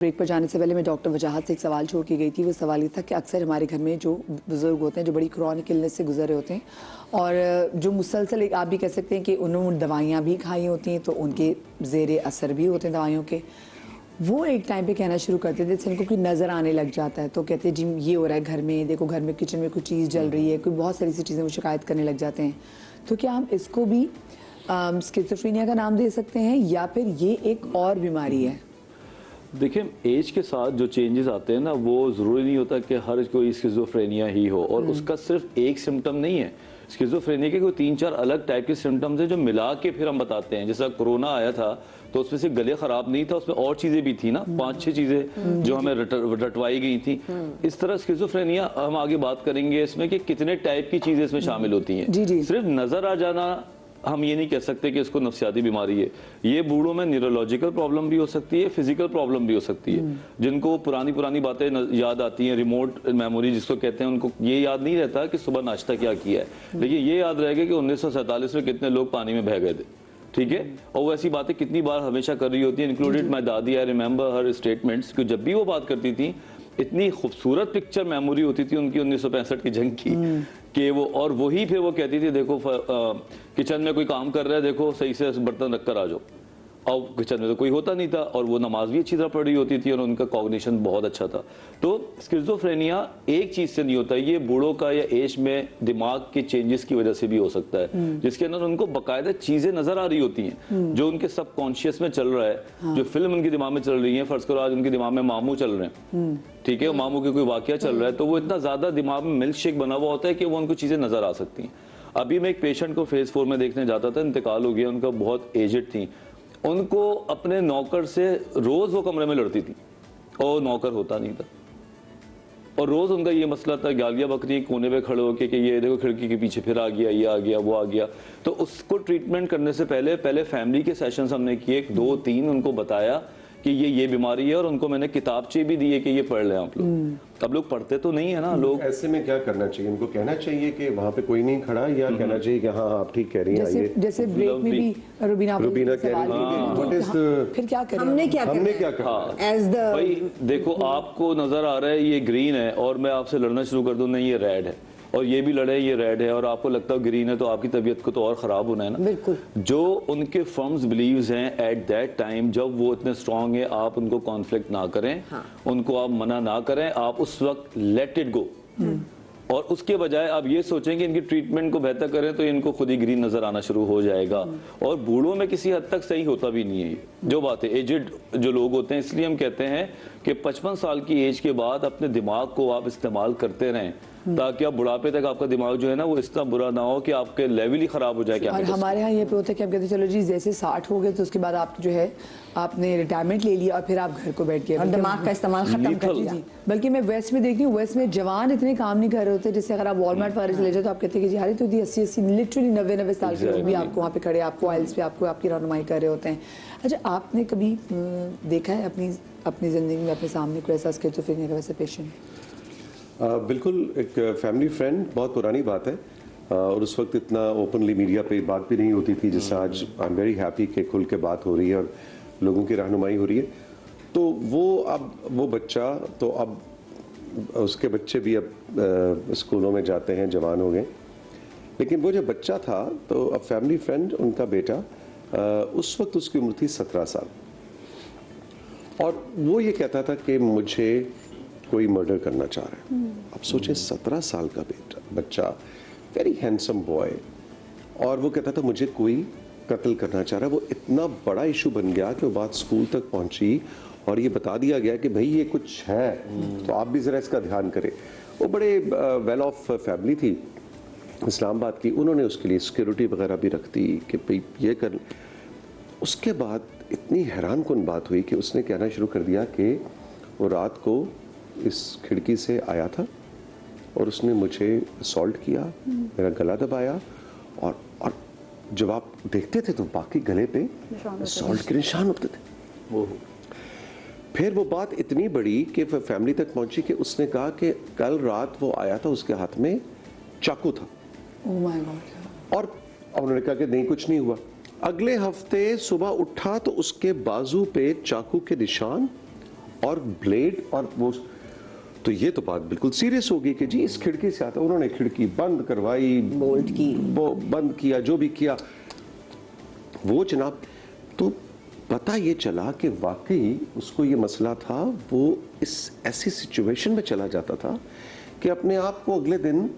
Break पर जाने से पहले मैं डॉक्टर वजाहत से एक सवाल छोड़ के गई थी। वो सवाल ये था कि अक्सर हमारे घर में जो बुज़ुर्ग होते हैं जो बड़ी क्रॉनिक इलनेस से गुजर रहे होते हैं और जो मुसलसल आप भी कह सकते हैं कि उन्होंने दवाइयाँ भी खाई होती हैं तो उनके ज़ेरे असर भी होते हैं दवाइयों के, वो एक टाइम पे कहना शुरू करते थे जैसे उनको कोई नज़र आने लग जाता है तो कहते हैं जी ये हो रहा है घर में, देखो घर में किचन में कोई चीज़ जल रही है, कोई बहुत सारी सी चीज़ें वो शिकायत करने लग जाते हैं। तो क्या हम इसको भी स्किज़ोफ्रेनिया का नाम दे सकते हैं या फिर ये एक और बीमारी है? देखिए, एज के साथ जो चेंजेस आते हैं ना, वो ज़रूरी नहीं होता कि हर कोई स्किज़ोफ्रेनिया ही हो और उसका सिर्फ एक सिम्टम नहीं है। स्किज़ोफ्रेनिया के कोई 3-4 अलग टाइप के सिम्टम्स हैं जो मिला के फिर हम बताते हैं। जैसा कोरोना आया था तो उसमें सिर्फ गले ख़राब नहीं था, उसमें और चीज़ें भी थी ना, 5-6 चीज़ें जो हमें रटवाई गई थी। इस तरह स्किज़ोफ्रेनिया हम आगे बात करेंगे इसमें कि कितने टाइप की चीज़ें इसमें शामिल होती हैं। सिर्फ नज़र आ जाना हम ये नहीं कह सकते कि इसको नफ्सियाती बीमारी है। ये बूढ़ों में न्यूरोलॉजिकल प्रॉब्लम भी हो सकती है, फिजिकल प्रॉब्लम भी हो सकती है। जिनको पुरानी बातें याद आती हैं, रिमोट मेमोरी जिसको कहते हैं, उनको ये याद नहीं रहता कि सुबह नाश्ता क्या किया है, लेकिन ये याद रहेगा कि 1947 में कितने लोग पानी में बह गए थे। ठीक है, और वो ऐसी बातें कितनी बार हमेशा कर रही होती है, इंक्लूडेड माय दादी। आई रिमेंबर हर स्टेटमेंट्स कि जब भी वो बात करती थी इतनी खूबसूरत पिक्चर मेमोरी होती थी उनकी 1965 की जंग की कि वो, और वही फिर वो कहती थी देखो किचन में कोई काम कर रहा है, देखो सही से बर्तन रख कर आ जाओ। और किचन में तो कोई होता नहीं था और वो नमाज भी अच्छी तरह पढ़ रही होती थी और उनका कॉग्निशन बहुत अच्छा था। तो स्किज़ोफ्रेनिया एक चीज से नहीं होता, ये बूढ़ों का या एज में दिमाग के चेंजेस की वजह से भी हो सकता है, जिसके अंदर उनको बाकायदा चीजें नजर आ रही होती हैं जो उनके सबकॉन्शियस में चल रहा है। जो फिल्म उनके दिमाग में चल रही है, फर्ज करो आज उनके दिमाग में मामू चल रहे हैं, ठीक है, मामू के कोई वाकया चल रहा है, तो वो इतना ज्यादा दिमाग में मिल्क शेक बना हुआ होता है कि वो उनको चीजें नजर आ सकती हैं। अभी मैं एक पेशेंट को फेज 4 में देखने जाता था, इंतकाल हो गया, उनका बहुत एजेड थी, उनको अपने नौकर से रोज वो कमरे में लड़ती थी और नौकर होता नहीं था। और रोज उनका ये मसला था, गालियां बकरी कोने पे खड़े होके कि ये देखो खिड़की के पीछे फिर आ गया, ये आ गया, वो आ गया। तो उसको ट्रीटमेंट करने से पहले फैमिली के सेशंस हमने किए, 2-3 उनको बताया कि ये बीमारी है और उनको मैंने किताबचे भी दिए कि ये पढ़ लें आप लोग। अब लोग पढ़ते तो नहीं है ना लोग। ऐसे में क्या करना चाहिए? उनको कहना चाहिए कि वहाँ पे कोई नहीं खड़ा, या कहना चाहिए कि हाँ आप ठीक कह रही हैं? जैसे ब्रेक में भी रुबीना कह रही है, फिर क्या करें, हमने क्या कहा? भाई देखो, आपको नजर आ रहा है ये ग्रीन है और मैं आपसे लड़ना शुरू कर दूं, नहीं ये रेड है, और ये भी लड़े ये रेड है, और आपको लगता है ग्रीन है, तो आपकी तबीयत को तो और खराब होना है ना। बिल्कुल। जो उनके फर्म्स बिलीव्स हैं एट दैट टाइम, जब वो इतने स्ट्रांग है, आप उनको कॉन्फ्लिक्ट ना करें, उनको आप मना ना करें, आप उस वक्त लेट इट गो। और उसके बजाय आप ये सोचें कि इनकी ट्रीटमेंट को बेहतर करें तो इनको खुद ही ग्रीन नजर आना शुरू हो जाएगा। और बूढ़ों में किसी हद तक सही होता भी नहीं है जो बात है, एजेड जो लोग होते हैं। इसलिए हम कहते हैं कि 55 साल की एज के बाद अपने दिमाग को आप इस्तेमाल करते रहें, ताकि आप बुढ़ापे तक आपका दिमाग जो है ना वो इतना बुरा ना हो कि आपके लेवल ही खराब हो जाए। और हमारे यहाँ ये पे होता है कि हम कहते हैं चलो जी जैसे 60 हो गए तो उसके बाद आप जो है आपने रिटायरमेंट ले लिया और फिर आप घर को बैठ गए और दिमाग का इस्तेमाल खत्म कर दिया। बल्कि मैं वेस्ट में देखती हूँ, वेस्ट में जवान इतने काम नहीं कर रहे होते। जैसे अगर आप वॉलमार्ट वगैरह चले जाए तो आप कहते हैं कि यार तो 80 लिटरली 90 साल के लोग भी आपको वहाँ पे खड़े, आपको आइल्स पे आपको आपकी रहनुमाई कर रहे होते हैं। अच्छा, आपने कभी देखा है अपनी जिंदगी में अपने सामने कोई ऐसा स्किज़ोफ्रेनिया का वैसे पेशेंट? बिल्कुल, एक फैमिली फ्रेंड, बहुत पुरानी बात है, और उस वक्त इतना ओपनली मीडिया पे बात भी नहीं होती थी जैसे आज। आई एम वेरी हैप्पी कि खुल के बात हो रही है और लोगों की रहनुमाई हो रही है। तो वो बच्चा, तो अब उसके बच्चे भी अब स्कूलों में जाते हैं, जवान हो गए, लेकिन वो जब बच्चा था तो अब फैमिली फ्रेंड, उनका बेटा, उस वक्त उसकी उम्र थी 17 साल, और वो ये कहता था कि मुझे कोई मर्डर करना चाह रहा है। अब सोचें, 17 साल का बच्चा, वेरी हैंडसम बॉय, और वो कहता था मुझे कोई कत्ल करना चाह रहा है। वो इतना बड़ा इशू बन गया कि वो बात स्कूल तक पहुंची और ये बता दिया गया कि भाई ये कुछ है तो आप भी ज़रा इसका ध्यान करें। वो बड़े वेल ऑफ फैमिली थी इस्लामाबाद की, उन्होंने उसके लिए सिक्योरिटी वगैरह भी रख दी कि भाई ये कर। उसके बाद इतनी हैरान कुन बात हुई कि उसने कहना शुरू कर दिया कि वो रात को इस खिड़की से आया था और उसने मुझे असॉल्ट किया, मेरा गला दबाया, और जब आप देखते थे तो बाकी गले पे असॉल्ट के निशान होते थे। फिर वो बात इतनी बड़ी कि फैमिली तक पहुंची कि उसने कहा कि कल रात वो आया था, उसके हाथ में चाकू था। Oh my God. और उन्होंने कहा कि नहीं कुछ नहीं हुआ। अगले हफ्ते सुबह उठा तो उसके बाजू पे चाकू के निशान और ब्लेड और वो, तो ये तो बात बिल्कुल सीरियस हो गई कि जी इस खिड़की से आता, उन्होंने खिड़की बंद करवाई, बोल्ट की, वो बंद किया, जो भी किया वो जनाब। तो पता ये चला कि वाकई उसको ये मसला था, वो इस ऐसी सिचुएशन में चला जाता था कि अपने आप को अगले दिन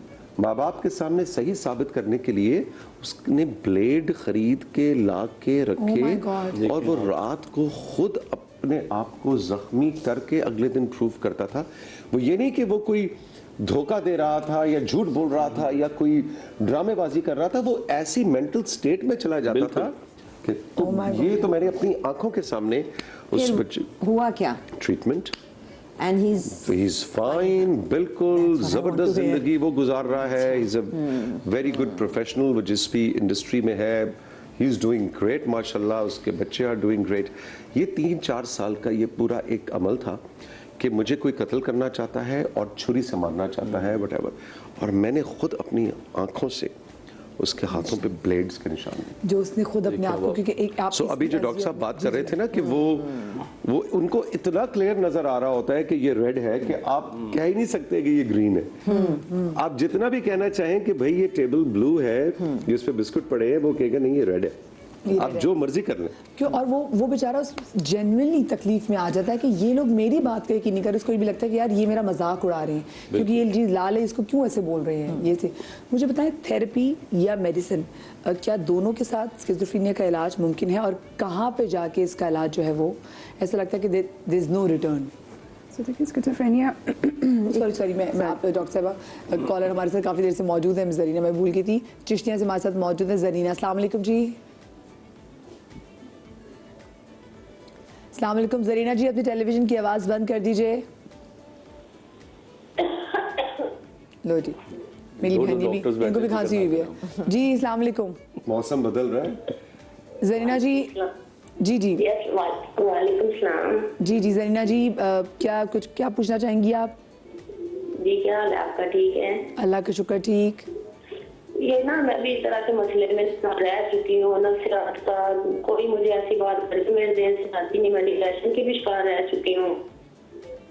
माँ बाप के सामने सही साबित करने के लिए उसने ब्लेड खरीद के ला के रखे my God. और वो रात को खुद अपने आप को जख्मी करके अगले दिन प्रूव करता था। वो ये नहीं कि वो कोई धोखा दे रहा था या झूठ बोल रहा था या कोई ड्रामेबाजी कर रहा था, वो ऐसी मेंटल स्टेट में चला जाता था कि तो ये तो मैंने अपनी आंखों के सामने उस बच्चे हुआ क्या? Treatment and he is fine, बिल्कुल जबरदस्त जिंदगी वो गुजार रहा है। He is a very good professional, वो जिस भी इंडस्ट्री में है, ही इज डूइंग ग्रेट माशाल्लाह, उसके बच्चे आर डूइंग ग्रेट। ये 3-4 साल का ये पूरा एक अमल था कि मुझे कोई कत्ल करना चाहता है और छुरी से मारना चाहता है व्हाटएवर, और मैंने खुद अपनी आंखों से उसके हाथों पे ब्लेड्स के निशान दिए, जो उसने खुद अपने आप को, क्योंकि एक आप अभी जो डॉक्टर साहब बात कर रहे थे ना कि वो उनको इतना क्लियर नजर आ रहा होता है कि ये रेड है कि आप कह ही नहीं सकते कि ये ग्रीन है। आप जितना भी कहना चाहें कि भाई ये टेबल ब्लू है, ये उस पे बिस्कुट पड़े हैं, वो कहेगा नहीं ये रेड है, आप जो मर्जी कर लें। क्यों, और वो बेचारा उस जेन्युइनली तकलीफ में आ जाता है कि ये लोग मेरी बात कहे कि नहीं कर, उसको ये भी लगता है कि यार ये मेरा मजाक उड़ा रहे हैं, क्योंकि ये चीज़ लाल है, इसको क्यों ऐसे बोल रहे हैं। ये से मुझे बताएं, थेरेपी या मेडिसिन, क्या दोनों के साथ स्किज़ोफ्रेनिया का इलाज मुमकिन है, और कहाँ पे जाके इसका इलाज जो है वो ऐसा लगता है कि there is no return? So देखिए स्किज़ोफ्रेनिया सॉरी मैं आप डॉक्टर साहबा, कॉलर हमारे साथ काफ़ी देर से मौजूद है, जरीना मैं भूल गई थी, चिश्तिया से हमारे साथ मौजूद है जरीना। अस्सलाम वालेकुम जी। अस्सलाम वालेकुम जरीना जी, अपनी टेलीविजन की आवाज़ बंद कर दीजिए। लो जी, मेरी बहनी भी, इनको भी खांसी हुई है जी। अस्सलाम वालेकुम। मौसम बदल रहा है जरीना जी। जी जी वालेकुम सलाम। जी जी जरीना जी, क्या पूछना चाहेंगी आप? जी क्या हाल है आपका? ठीक है, अल्लाह का शुक्र, ठीक। ये ना मैं भी इस तरह के मसले में रह चुकी हूँ, नफसियात का कोई मुझे ऐसी बात करती मेरे देर से आती नहीं, मैं डिप्रेशन की भी शिकार रह चुकी हूँ।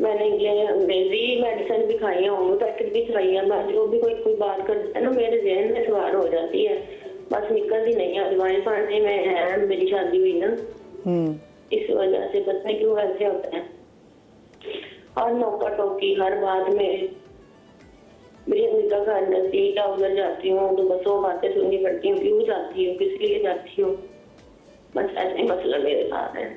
मैंने अंग्रेजी मेडिसिन भी खाई है, होम्योपैथिक भी खाई है, मैं जो भी कोई बात करता है ना मेरे जहन में सवार हो जाती है, बस निकलती नहीं है। दवाई खाने में है, मेरी शादी हुई ना, इस वजह से पता नहीं क्यों ऐसे होता है। और नौका टोकी हर बात में, मेरी अम्मी का घर नजदीक है, उधर जाती हूँ तो बस वो बातें सुननी पड़ती हूँ, क्यों जाती हूँ, किस लिए जाती हूँ, बस ऐसे मसला मेरे साथ है।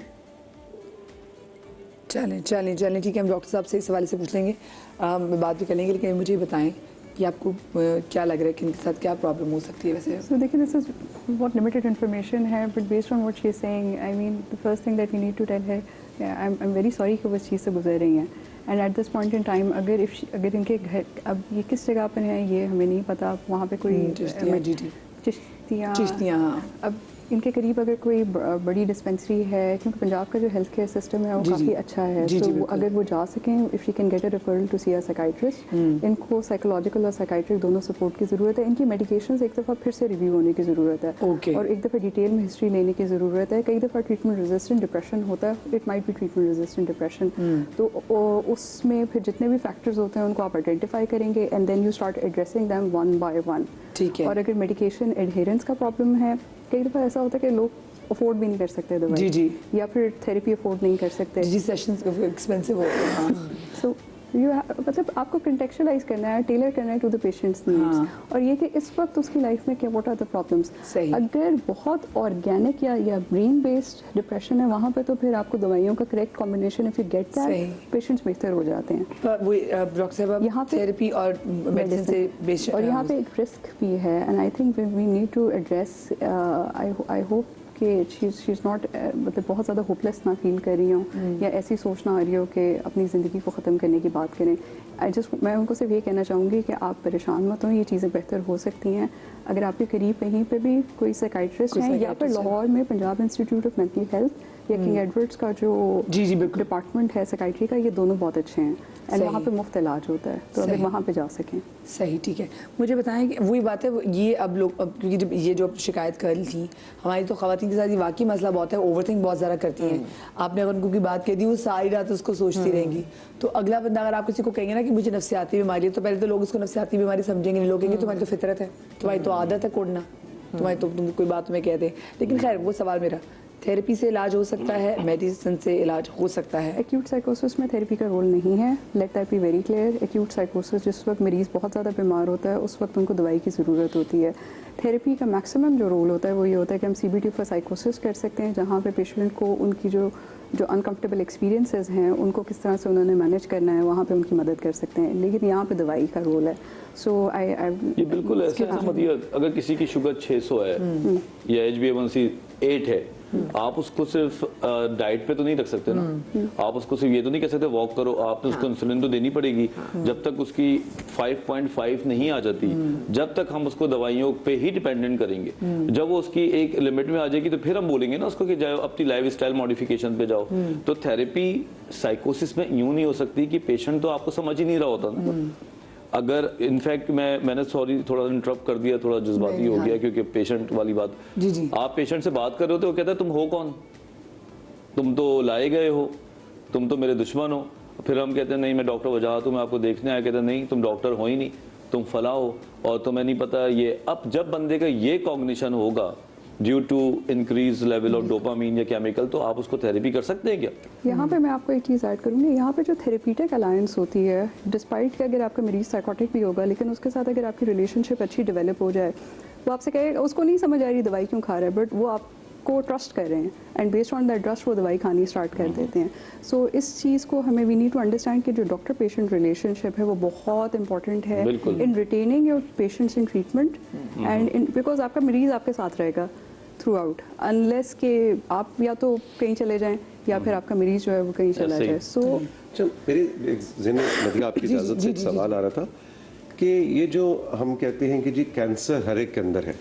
चलें ठीक है, हम डॉक्टर साहब से इस हवाले से पूछ लेंगे, बात भी कर लेंगे, लेकिन मुझे बताएं कि आपको क्या लग रहा है कि इनके साथ क्या प्रॉब्लम हो सकती है वैसे? So देखिए दिस इज बहुत लिमिटेड इन्फॉर्मेशन है, but based on what she is saying, I mean the first thing that we need to tell है, आई एम वेरी सॉरी कि वो इस चीज़ से गुजर रही हैं, and at this point in time अगर इनके घर, अब ये किस जगह पर हैं ये हमें नहीं पता, वहाँ पे कोई चिश्तियाँ, अब इनके करीब अगर कोई बड़ी डिस्पेंसरी है, क्योंकि पंजाब का जो हेल्थ केयर सिस्टम है वो काफ़ी अच्छा है, तो अगर वो जा सकें, if you can get a referral to see a psychiatrist, इनको साइकोलॉजिकल और साइकाइट्रिक दोनों सपोर्ट की ज़रूरत है। इनकी मेडिकेशंस एक दफ़ा फिर से रिव्यू होने की ज़रूरत है, और एक दफ़ा डिटेल में हिस्ट्री लेने की ज़रूरत है। कई दफ़ा ट्रीटमेंट रेजिस्टेंट डिप्रेशन होता है, it might be treatment resistant depression, तो उसमें फिर जितने भी फैक्टर्स होते हैं उनको आप आइडेंटिफाई करेंगे, and then you start addressing them one by one. ठीक है। और अगर मेडिकेशन एडहेरेंस का प्रॉब्लम है, कई दफ़ा ऐसा होता है कि लोग अफोर्ड भी नहीं कर सकते दवाई, जी, या फिर थेरेपी अफोर्ड नहीं कर सकते, जी सेशंस एक्सपेंसिव होते हैं। सो मतलब आपको कंटेक्चुअलाइज करना है, टेलर करना है टू द पेशेंट्स नीड्स, और ये कि इस वक्त उसकी लाइफ में क्या व्हाट आर द प्रॉब्लम्स। अगर बहुत ऑर्गेनिक या ब्रेन बेस्ड डिप्रेशन है, वहाँ पे तो फिर आपको दवाइयों का correct combination, if you get that, patients बेहतर हो जाते हैं। वो डॉक्टर साहब यहाँ थेरेपी और मेडिसिन से बेशक, और यहाँ पे एक रिस्क भी है, and I think we need to address, I hope कि शी इज़ नॉट, मतलब बहुत ज़्यादा होपलेस ना फील कर रही हूँ, या ऐसी सोच ना आ रही हो कि अपनी ज़िंदगी को ख़त्म करने की बात करें। मैं उनको सिर्फ ये कहना चाहूँगी कि आप परेशान मत हो, ये चीज़ें बेहतर हो सकती हैं। अगर आपके करीब कहीं पे भी कोई साइकाइट्रिस्ट हैं, या फिर लाहौर में Punjab institute of mental health या किंग एडवर्ड्स का जो जी जी बिल्कुल डिपार्टमेंट है साइकाइट्री का, ये दोनों बहुत अच्छे हैं एंड सही। वहाँ पे मुफ्त इलाज होता है, तो अगर सही। वहाँ पे जा सकें। सही, ठीक है। मुझे बताएं कि वही बात है, ये अब लोग अब क्योंकि जब ये जो शिकायत कर ली थी हमारी, तो ख़वातीन के साथ ये वाकई मसला बहुत है, ओवरथिंक बहुत ज़्यादा करती हैं। आपने अगर उनको की बात कह दी, वो सारी रात उसको सोचती रहेंगी। तो अगला बंदा अगर आप किसी को कहेंगे ना कि मुझे नफ्सियाती बीमारी है, तो पहले तो लोग उसको नफ्सियाती बीमारी समझेंगे नहीं, लोग कहेंगे तुम्हारी तो फितरत है, तुम्हारी तो आदत है कोड़ना, तुम्हारी तो तुम कोई बात तुम्हें कह दे। लेकिन खैर वो सवाल मेरा, थेरेपी से इलाज हो सकता है, मेडिसिन से इलाज हो सकता है? एक्यूट साइकोसिस में थेरेपी का रोल नहीं है, let that be very clear. Acute साइकोसिस जिस वक्त मरीज़ बहुत ज़्यादा बीमार होता है उस वक्त उनको दवाई की ज़रूरत होती है। थेरेपी का मैक्सिमम जो रोल होता है वो ये होता है कि हम CBT फॉर साइकोसिस कर सकते हैं, जहाँ पे पेशेंट को उनकी जो अनकम्फर्टेबल एक्सपीरियंसेस हैं उनको किस तरह से उन्होंने मैनेज करना है, वहाँ पे उनकी मदद कर सकते हैं, लेकिन यहाँ पे दवाई का रोल है। सो ये बिल्कुल ऐसा मत दिया, अगर किसी की शुगर 600 है या HbA1c 8 है, आप उसको सिर्फ डाइट पे तो नहीं रख सकते ना, आप उसको सिर्फ ये तो नहीं कह सकते वॉक करो, आपने उसको इंसुलिन तो देनी पड़ेगी। जब तक उसकी 5.5 नहीं आ जाती, जब तक हम उसको दवाइयों पे ही डिपेंडेंट करेंगे। जब वो उसकी एक लिमिट में आ जाएगी तो फिर हम बोलेंगे ना उसको कि जाओ अपनी लाइफ स्टाइल मॉडिफिकेशन पे जाओ। तो थेरेपी साइकोसिस में यूं नहीं हो सकती कि पेशेंट तो आपको समझ ही नहीं रहा होता ना। अगर इनफैक्ट मैंने सॉरी थोड़ा इंटरप्ट कर दिया, थोड़ा जज्बाती हो गया क्योंकि पेशेंट वाली बात। जी जी। आप पेशेंट से बात कर रहे हो तो वो कहता है तुम हो कौन, तुम तो लाए गए हो, तुम तो मेरे दुश्मन हो। फिर हम कहते हैं नहीं मैं डॉक्टर वजाहत हूँ, मैं आपको देखने आया। कहते हैं नहीं तुम डॉक्टर हो ही नहीं, तुम फला हो और तुम्हें नहीं पता ये। अब जब बंदे का ये कॉग्निशन होगा due to increase level of dopamine या केमिकल, तो आप उसको थेरेपी कर सकते हैं क्या? यहाँ पे मैं आपको एक चीज़ ऐड करूँगी, यहाँ पे जो थेरेपीटिक अलायंस होती है, डिस्पाइट कि अगर आपका मरीज साइकोटिक भी होगा लेकिन उसके साथ अगर आपकी रिलेशनशिप अच्छी डेवलप हो जाए, वो आपसे कहेगा, उसको नहीं समझ आ रही दवाई क्यों खा रहा है, बट वो आपको ट्रस्ट कर रहे हैं and based on that trust वो दवाई खानी स्टार्ट कर देते हैं। सो इस चीज़ को हमें वी नीड टू अंडरस्टैंड कि जो डॉक्टर पेशेंट रिलेशनशिप है वो बहुत इंपॉर्टेंट है in retaining your patients in treatment and because आपका मरीज आपके साथ रहेगा थ्रू आउट, अनलेस के आप या तो कहीं चले जाएं या फिर आपका मरीज जो है वो कहीं चला जाए। सो मेरे ज़हन में मदिया आपकी इजाज़त से एक सवाल आ रहा था कि ये जो हम कहते हैं कि जी कैंसर हर एक के अंदर है,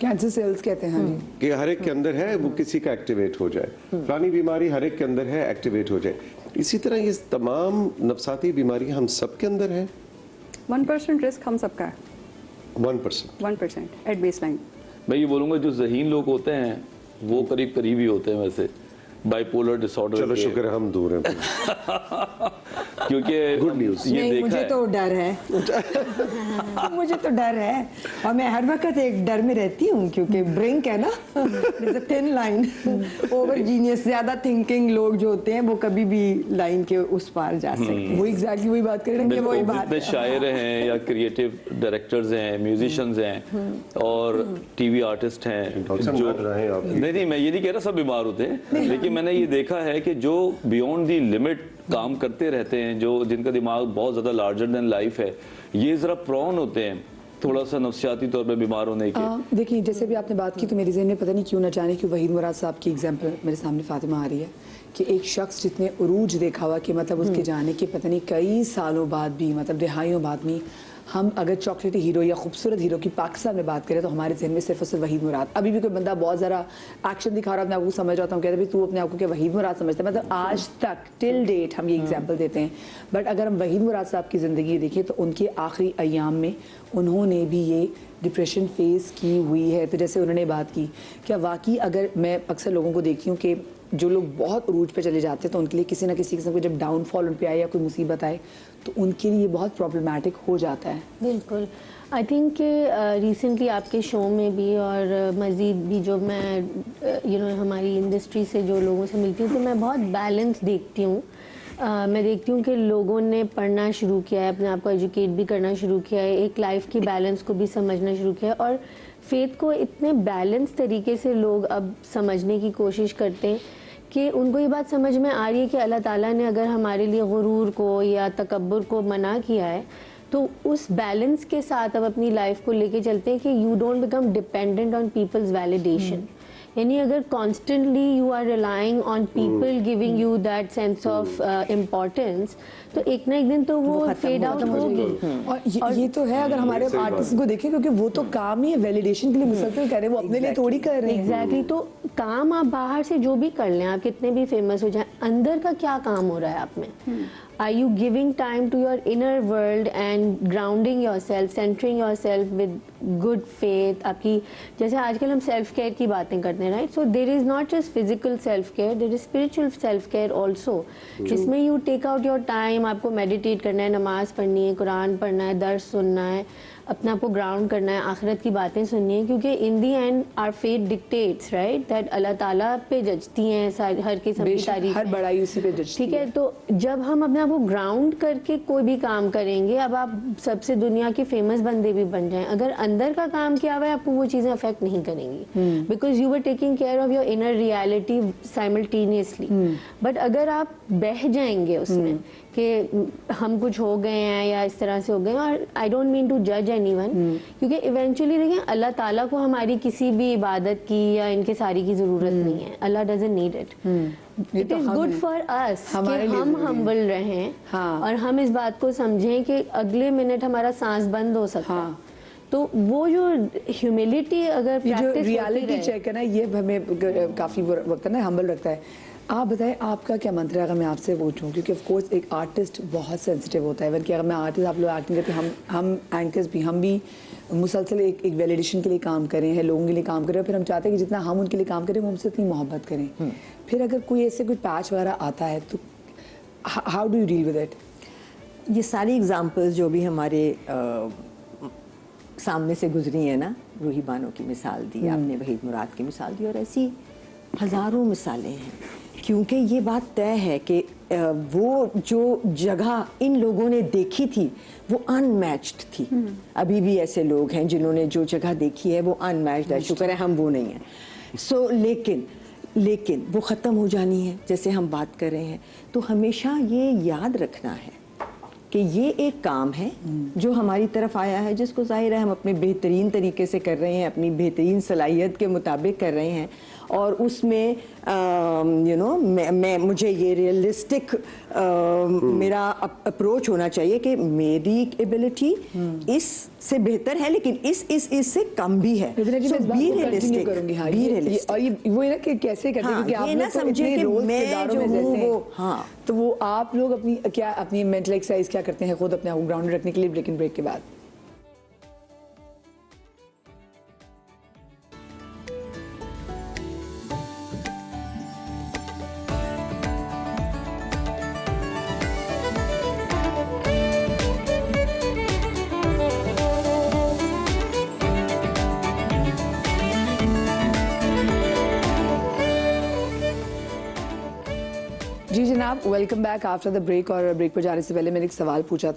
कैंसर सेल्स कहते हैं, हाँ जी, कि हर एक के अंदर है, वो किसी का एक्टिवेट हो जाए, पुरानी बीमारी हर एक के अंदर है, एक्टिवेट हो जाए। इसी तरह ये तमाम नफसाती बीमारी हम सब के अंदर है। 1% रिस्क हम सबका है, 1% एट बेस लाइन। मैं ये बोलूँगा जो ज़हीन लोग होते हैं वो करीब करीब ही होते हैं वैसे बाइपोलर डिसऑर्डर। चलो शुक्र है हम दूर हैं। क्योंकि गुड न्यूज़। ये देखा मुझे है। तो डर है मुझे तो डर है और मैं हर वक्त एक डर में रहती हूँ क्योंकि ब्रिंक है ना, थिन लाइन। ओवर जीनियस ज्यादा थिंकिंग लोग जो होते हैं वो कभी भी लाइन के उस पार जा सकते हैं। वो एग्जैक्टली वही बात कर रहे हैं। ये वही बिल्कुल, बात जितने है। शायर हैं या क्रिएटिव डायरेक्टर्स हैं, म्यूजिशियंस हैं और टीवी आर्टिस्ट हैं डॉक्टर साहब जो डर रहे हैं आप। नहीं मैं ये नहीं कह रहा सब बीमार होते हैं, लेकिन मैंने ये देखा है कि जो बियॉन्ड दी लिमिट काम करते रहते हैं, जो जिनका दिमाग बहुत ज़्यादा लार्जर देन लाइफ है, ये ज़रा प्रॉन होते हैं थोड़ा सा नफसियाती तौर पे बीमार होने के। देखिए जैसे भी आपने बात की तो मेरे ज़हन में पता नहीं क्यों न जाने कि वहीद मुराद साहब की एग्जांपल मेरे सामने फातिमा आ रही है कि एक शख्स जितने उरूज देखा हुआ कि मतलब उसके जाने के पता नहीं कई सालों बाद भी, मतलब दिहाइयों बाद भी, हम अगर चॉकलेटी हीरो या खूबसूरत हीरो की पाकिस्तान में बात करें तो हमारे जहन में सिर्फ और सिर्फ वहीद मुराद। अभी भी कोई बंदा बहुत ज़रा एक्शन दिखा रहा है अपने आपको समझ रहा था, हम कहते हैं तू अपने आपको क्या वहीद मुराद समझता है, मतलब आज तक टिल डेट हम ये एग्जाम्पल देते हैं। बट अगर हम वहीद मुराद साहब की ज़िंदगी देखें तो उनके आखिरी अयाम में उन्होंने भी ये डिप्रेशन फेस की हुई है। तो जैसे उन्होंने बात की, क्या वाकई अगर मैं अक्सर लोगों को देखती हूँ कि जो लोग बहुत उरूज पे चले जाते हैं तो उनके लिए किसी ना किसी किस्म का जब डाउनफॉल उन पे आए या कोई मुसीबत आए तो उनके लिए बहुत प्रॉब्लमेटिक हो जाता है। बिल्कुल, आई थिंक कि रिसेंटली आपके शो में भी और मज़ीद भी जो मैं हमारी इंडस्ट्री से जो लोगों से मिलती हूँ तो मैं बहुत बैलेंस देखती हूँ। मैं देखती हूँ कि लोगों ने पढ़ना शुरू किया है, अपने आप को एजुकेट भी करना शुरू किया है, एक लाइफ की बैलेंस को भी समझना शुरू किया है और फेथ को इतने बैलेंस तरीके से लोग अब समझने की कोशिश करते हैं कि उनको ये बात समझ में आ रही है कि अल्लाह ताला ने अगर हमारे लिए गुरूर को या तकब्बुर को मना किया है तो उस बैलेंस के साथ अब अपनी लाइफ को लेके चलते हैं कि you don't become dependent on people's validation, यानी अगर constantly you are relying on people giving you that sense of importance, तो एक ना एक दिन तो वो फेड आउट होगी। और ये तो है, अगर हमारे आर्टिस्ट को देखें, क्योंकि वो तो काम ही वैलिडेशन के लिए मुसलसल कर रहे हैं, वो अपने लिए थोड़ी कर रहे हैं। एग्जैक्टली तो काम आप बाहर से जो भी कर लें, आप कितने भी फेमस हो जाएं, अंदर का क्या काम हो रहा है आप में? Are you giving time to your inner world and grounding yourself, centering yourself with good faith? आपकी जैसे आजकल हम सेल्फ केयर की बातें करते हैं, right? So there is not just physical self care, there is spiritual self care also, जिसमें you take out your time, आपको मेडिटेट करना है, नमाज पढ़नी है, कुरान पढ़ना है, दर्स सुनना है, अपने आप को ग्राउंड करना है, आखिरत की बातें सुननी है, क्योंकि in the end our fate dictates, right, that Allah ताला पे जजती हैं हर किस्म की तारीफ, हर बड़ाई उसी पे जजती ठीक है। तो जब हम अपने आप को ग्राउंड करके कोई भी काम करेंगे, अब आप सबसे दुनिया के फेमस बंदे भी बन जाएं, अगर अंदर का काम किया हुआ है, आपको वो चीज़ें अफेक्ट नहीं करेंगी, because you were taking care of your inner reality simultaneously. But अगर आप बह जाएंगे उसमें कि हम कुछ हो गए हैं या इस तरह से हो गए, और आई डोंट मीन टू जज एनीवन, क्योंकि इवेंचुअली देखिए अल्लाह ताला को हमारी किसी भी इबादत की या इनके सारी की जरूरत नहीं है, Allah doesn't need it, it is good for us कि हम हम्बल रहें। हाँ। और हम इस बात को समझें कि अगले मिनट हमारा सांस बंद हो सकता है, तो वो जो ह्यूमिलिटी अगर ये जो प्रैक्टिस रियलिटी होती रहे, चेक है ना, ये हमें काफ़ी वक्त ना हम्बल रखता है। आप बताएं, आपका क्या मंत्र है अगर मैं आपसे पूछूं, क्योंकि ऑफ कोर्स एक आर्टिस्ट बहुत सेंसिटिव होता है, इवन कि अगर मैं आर्टिस्ट, आप लोग एक्टिंग करते हैं, हम एंकर्स भी, हम भी मुसलसल एक वैलिडेशन के लिए काम कर रहे हैं, लोगों के लिए काम कर रहे हैं, फिर हम चाहते हैं कि जितना हम उनके लिए काम करें वो हमसे उतनी मोहब्बत करें। फिर अगर कोई ऐसे कोई पैच वगैरह आता है तो how do you deal with it? ये सारी एग्जांपल्स जो भी हमारे सामने से गुजरी है ना, रूही बानो की मिसाल दी आपने, वहीद मुराद की मिसाल दी, और ऐसी हज़ारों मिसालें हैं, क्योंकि ये बात तय है कि वो जो जगह इन लोगों ने देखी थी वो अनमैच्ड थी। अभी भी ऐसे लोग हैं जिन्होंने जो जगह देखी है वो अनमैच्ड है, शुक्र है हम वो नहीं हैं। सो लेकिन वो ख़त्म हो जानी है, जैसे हम बात कर रहे हैं, तो हमेशा ये याद रखना है कि ये एक काम है जो हमारी तरफ आया है, जिसको जाहिर है हम अपने बेहतरीन तरीके से कर रहे हैं, अपनी बेहतरीन सलाहियत के मुताबिक कर रहे हैं, और उसमें मुझे ये रियलिस्टिक मेरा अप्रोच होना चाहिए कि मेरी एबिलिटी इससे बेहतर है, लेकिन इस से कम भी है। So be realistic, be realistic। और ये वो ना कि कैसे करते हैं, क्योंकि आप ये ना समझे कि मैं जो हूँ वो, हाँ, तो वो आप लोग अपनी मेंटल एक्सरसाइज क्या करते हैं खुद अपने आप को ग्राउंड रखने के लिए ब्रेक के बाद? जी जनाब, welcome back after the break. और ब्रेक पर जाने से पहले मैंने एक सवाल पूछा